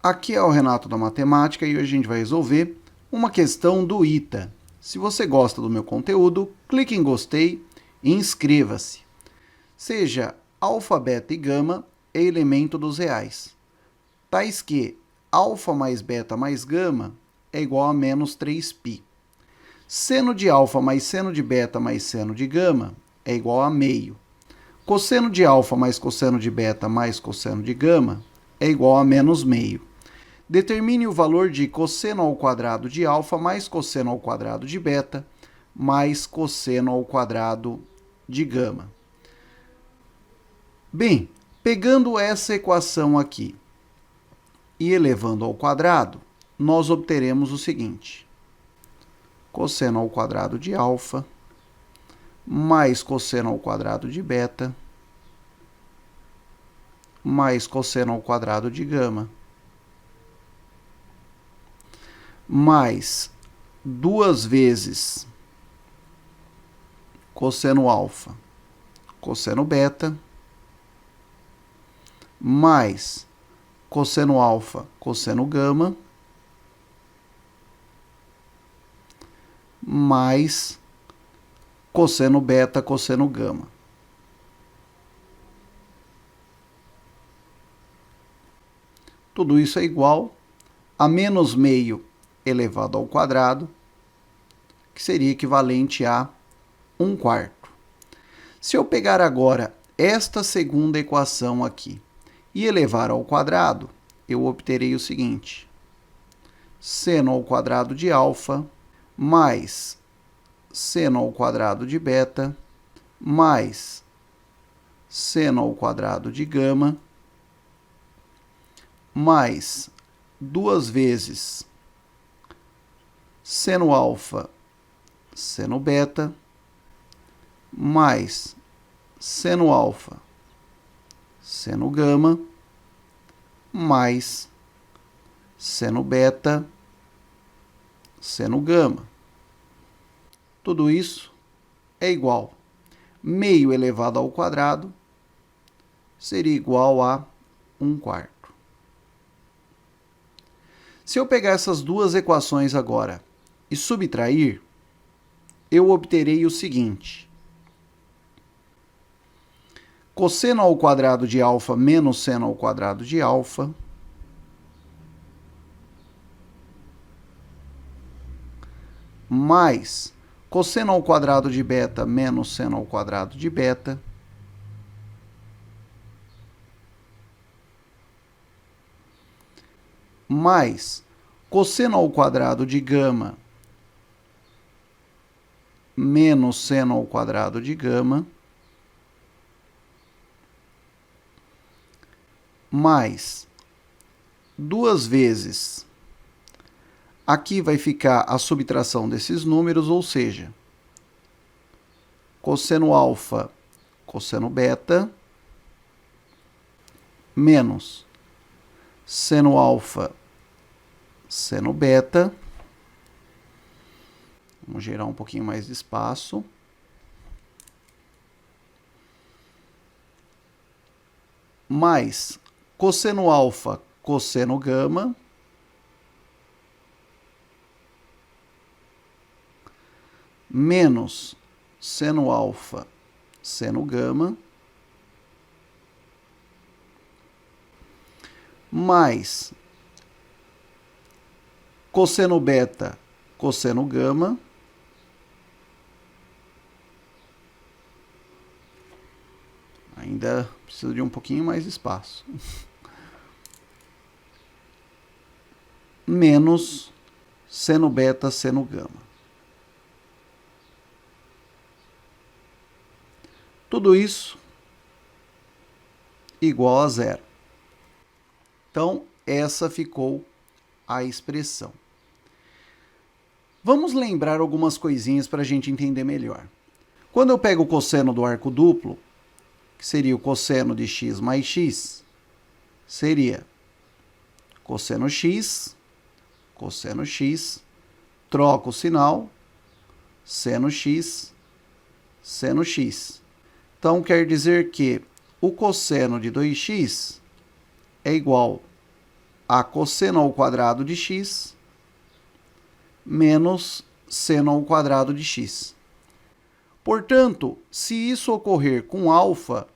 Aqui é o Renato da Matemática e hoje a gente vai resolver uma questão do ITA. Se você gosta do meu conteúdo, clique em gostei e inscreva-se. Seja alfa, beta e gama é elemento dos reais, tais que alfa mais beta mais gama é igual a menos 3π. Seno de alfa mais seno de beta mais seno de gama é igual a meio. Cosseno de alfa mais cosseno de beta mais cosseno de gama é igual a menos meio. Determine o valor de cosseno ao quadrado de alfa mais cosseno ao quadrado de beta mais cosseno ao quadrado de gama. Bem, pegando essa equação aqui e elevando ao quadrado, nós obteremos o seguinte: cosseno ao quadrado de alfa mais cosseno ao quadrado de beta mais cosseno ao quadrado de gama mais 2 vezes cosseno alfa, cosseno beta, mais cosseno alfa, cosseno gama, mais cosseno beta, cosseno gama. Tudo isso é igual a menos meio elevado ao quadrado, que seria equivalente a 1/4. Se eu pegar agora esta segunda equação aqui e elevar ao quadrado, eu obterei o seguinte: seno ao quadrado de alfa mais seno ao quadrado de beta mais seno ao quadrado de gama mais 2 vezes seno alfa, seno beta, mais seno alfa, seno gama, mais seno beta, seno gama. Tudo isso é igual. Meio elevado ao quadrado seria igual a 1/4. Se eu pegar essas duas equações agora e subtrair, eu obterei o seguinte: cosseno ao quadrado de alfa menos seno ao quadrado de alfa mais cosseno ao quadrado de beta menos seno ao quadrado de beta mais cosseno ao quadrado de gama menos seno ao quadrado de gama mais 2 vezes. Aqui vai ficar a subtração desses números, ou seja, cosseno alfa, cosseno beta, menos seno alfa, seno beta. Vamos gerar um pouquinho mais de espaço. Mais cosseno alfa, cosseno gama, menos seno alfa, seno gama, mais cosseno beta, cosseno gama, ainda precisa de um pouquinho mais de espaço, menos seno beta, seno gama. Tudo isso igual a zero. Então, essa ficou a expressão. Vamos lembrar algumas coisinhas para a gente entender melhor. Quando eu pego o cosseno do arco duplo, que seria o cosseno de x mais x, seria cosseno x, troco o sinal, seno x, seno x. Então, quer dizer que o cosseno de 2x é igual a cosseno ao quadrado de x menos seno ao quadrado de x. Portanto, se isso ocorrer com alfa,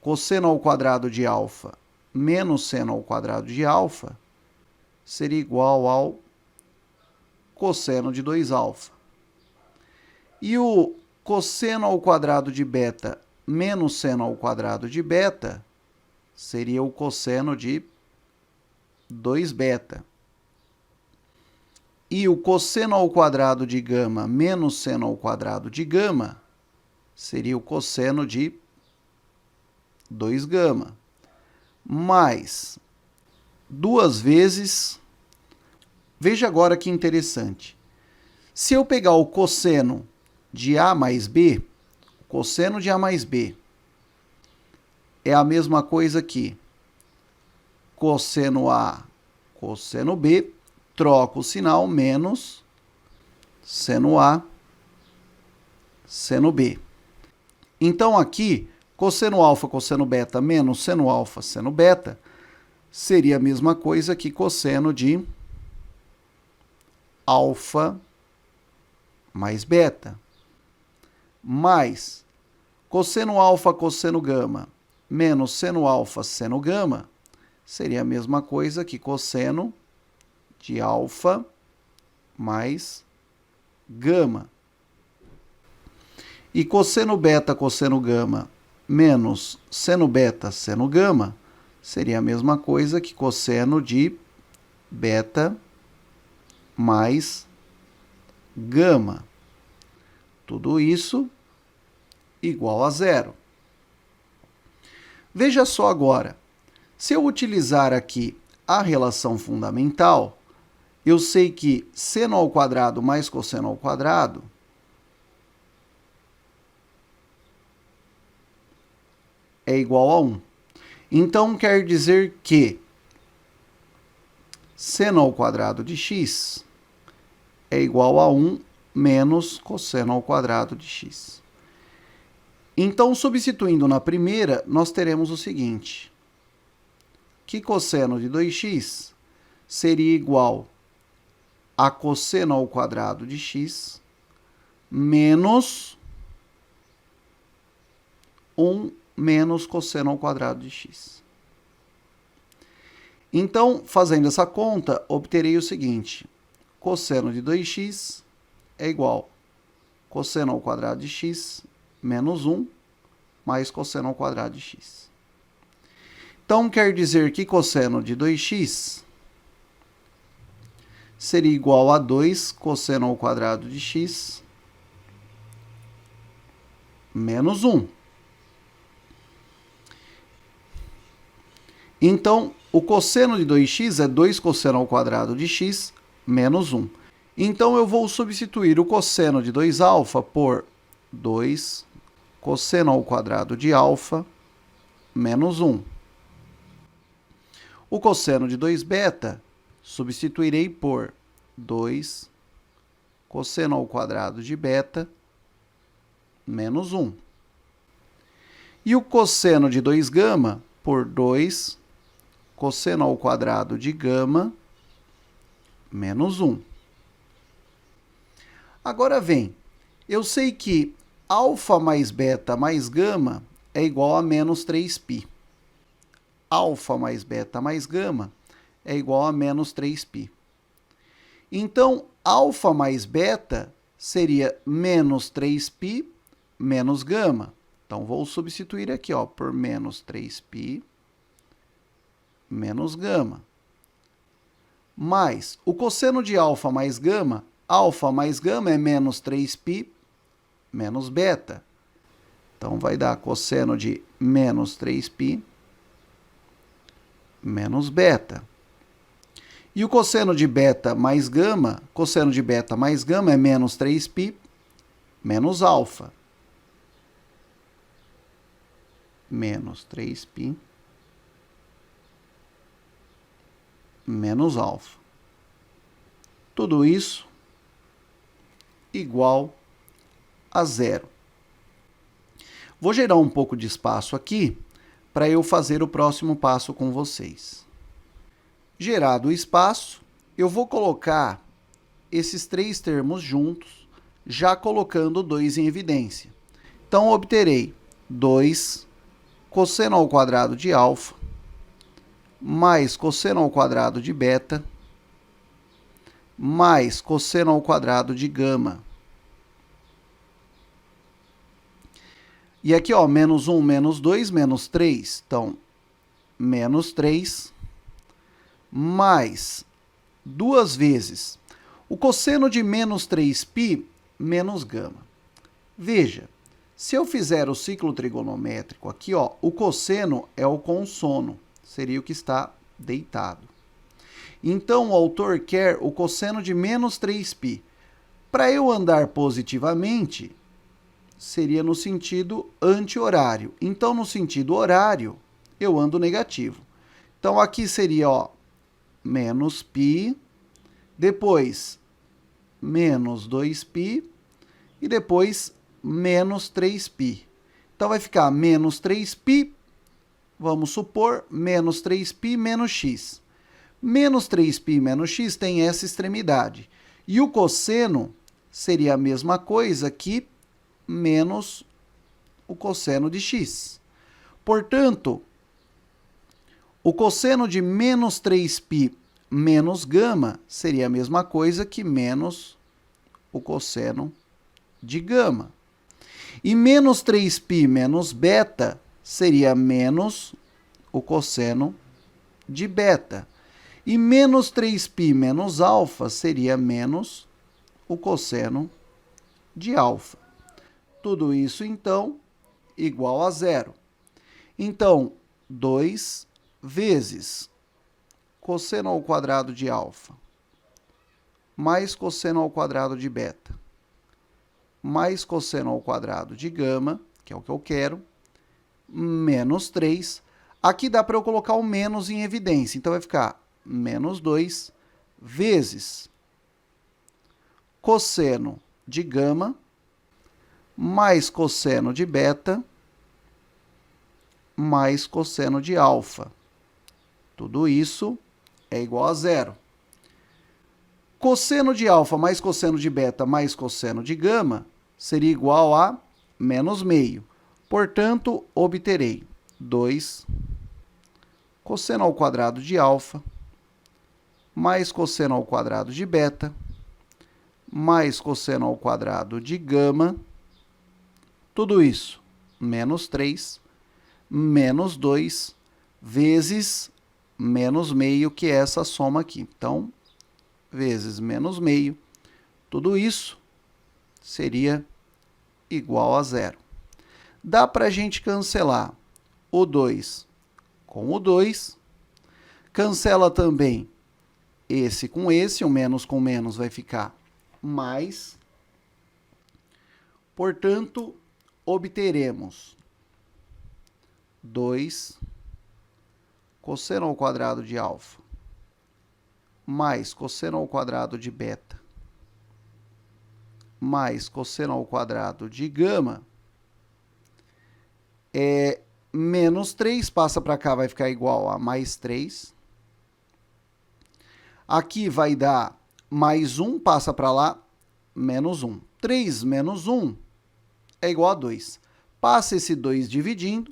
cosseno ao quadrado de alfa menos seno ao quadrado de alfa seria igual ao cosseno de 2α. E o cosseno ao quadrado de beta menos seno ao quadrado de beta seria o cosseno de 2β. E o cosseno ao quadrado de gama menos seno ao quadrado de gama seria o cosseno de 2γ. Mais 2 vezes... Veja agora que interessante. Se eu pegar o cosseno de A mais B, o cosseno de A mais B é a mesma coisa que cosseno A, cosseno B, troco o sinal, menos seno A, seno B. Então aqui, cosseno alfa, cosseno beta, menos seno alfa, seno beta, seria a mesma coisa que cosseno de alfa mais beta, mais cosseno alfa, cosseno gama, menos seno alfa, seno gama, seria a mesma coisa que cosseno de alfa mais gama. E cosseno beta, cosseno gama, menos seno beta, seno gama, seria a mesma coisa que cosseno de beta mais gama. Tudo isso igual a zero. Veja só agora, se eu utilizar aqui a relação fundamental, eu sei que seno ao quadrado mais cosseno ao quadrado é igual a 1. Então, quer dizer que seno ao quadrado de x é igual a 1 menos cosseno ao quadrado de x. Então, substituindo na primeira, nós teremos o seguinte, que cosseno de 2x seria igual a cosseno ao quadrado de x menos 1 menos cosseno ao quadrado de x. Então, fazendo essa conta, obterei o seguinte, cosseno de 2x é igual a cosseno ao quadrado de x menos 1 mais cosseno ao quadrado de x. Então, quer dizer que cosseno de 2x seria igual a 2 cosseno ao quadrado de x menos 1. Então, o cosseno de 2x é 2 cosseno ao quadrado de x menos 1. Então, eu vou substituir o cosseno de 2α por 2 cosseno ao quadrado de alfa menos 1. O cosseno de 2β substituirei por 2 cosseno ao quadrado de beta menos 1. E o cosseno de 2γ por 2 cosseno ao quadrado de gama menos 1. Agora vem, eu sei que alfa mais beta mais gama é igual a menos 3π. Alfa mais beta mais gama é igual a menos 3π. Então, alfa mais beta seria menos 3π menos gama. Então, vou substituir aqui ó, por menos 3π menos gama. Mais o cosseno de alfa mais gama é menos 3π menos beta. Então, vai dar cosseno de menos 3π menos beta. E o cosseno de beta mais gama é menos 3π menos alfa. Menos 3π menos alfa. Tudo isso igual a zero. Vou gerar um pouco de espaço aqui para eu fazer o próximo passo com vocês. Gerado o espaço, eu vou colocar esses três termos juntos, já colocando 2 em evidência. Então, obterei 2 cosseno ao quadrado de alfa mais cosseno ao quadrado de beta mais cosseno ao quadrado de gama. E aqui, ó, menos 1, menos 2, menos 3. Então, menos 3 mais 2 vezes o cosseno de menos 3π menos gama. Veja, se eu fizer o ciclo trigonométrico aqui, ó, o cosseno é o consono, seria o que está deitado. Então, o autor quer o cosseno de menos 3π. Para eu andar positivamente, seria no sentido anti-horário. Então, no sentido horário, eu ando negativo. Então, aqui seria, ó, menos π, depois menos 2π e depois menos 3π. Então, vai ficar menos 3π, vamos supor, menos 3π menos x. Menos 3π menos x tem essa extremidade. E o cosseno seria a mesma coisa que menos o cosseno de x. Portanto, o cosseno de menos 3π menos gama seria a mesma coisa que menos o cosseno de gama. E menos 3π menos beta seria menos o cosseno de beta. E menos 3π menos alfa seria menos o cosseno de alfa. Tudo isso, então, igual a zero. Então, 2 vezes cosseno ao quadrado de alfa mais cosseno ao quadrado de beta mais cosseno ao quadrado de gama, que é o que eu quero, menos 3. Aqui dá para eu colocar o menos em evidência. Então, vai ficar menos 2 vezes cosseno de gama mais cosseno de beta mais cosseno de alfa. Tudo isso é igual a zero. Cosseno de alfa mais cosseno de beta mais cosseno de gama seria igual a menos meio. Portanto, obterei 2 cosseno ao quadrado de alfa mais cosseno ao quadrado de beta mais cosseno ao quadrado de gama. Tudo isso, menos 3, menos 2, vezes menos meio, que é essa soma aqui. Então, vezes menos meio, tudo isso seria igual a zero. Dá para a gente cancelar o 2 com o 2. Cancela também esse com esse, o menos com menos vai ficar mais. Portanto, obteremos 2 cosseno ao quadrado de alfa mais cosseno ao quadrado de beta mais cosseno ao quadrado de gama menos 3, passa para cá, vai ficar igual a mais 3. Aqui vai dar mais 1, passa para lá, menos 1. 3 menos 1 é igual a 2. Passa esse 2 dividindo,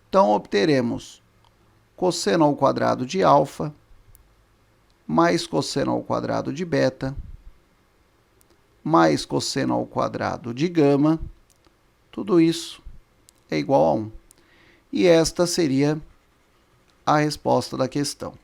então obteremos cosseno ao quadrado de alfa mais cosseno ao quadrado de beta mais cosseno ao quadrado de gama. Tudo isso é igual a 1. E esta seria a resposta da questão.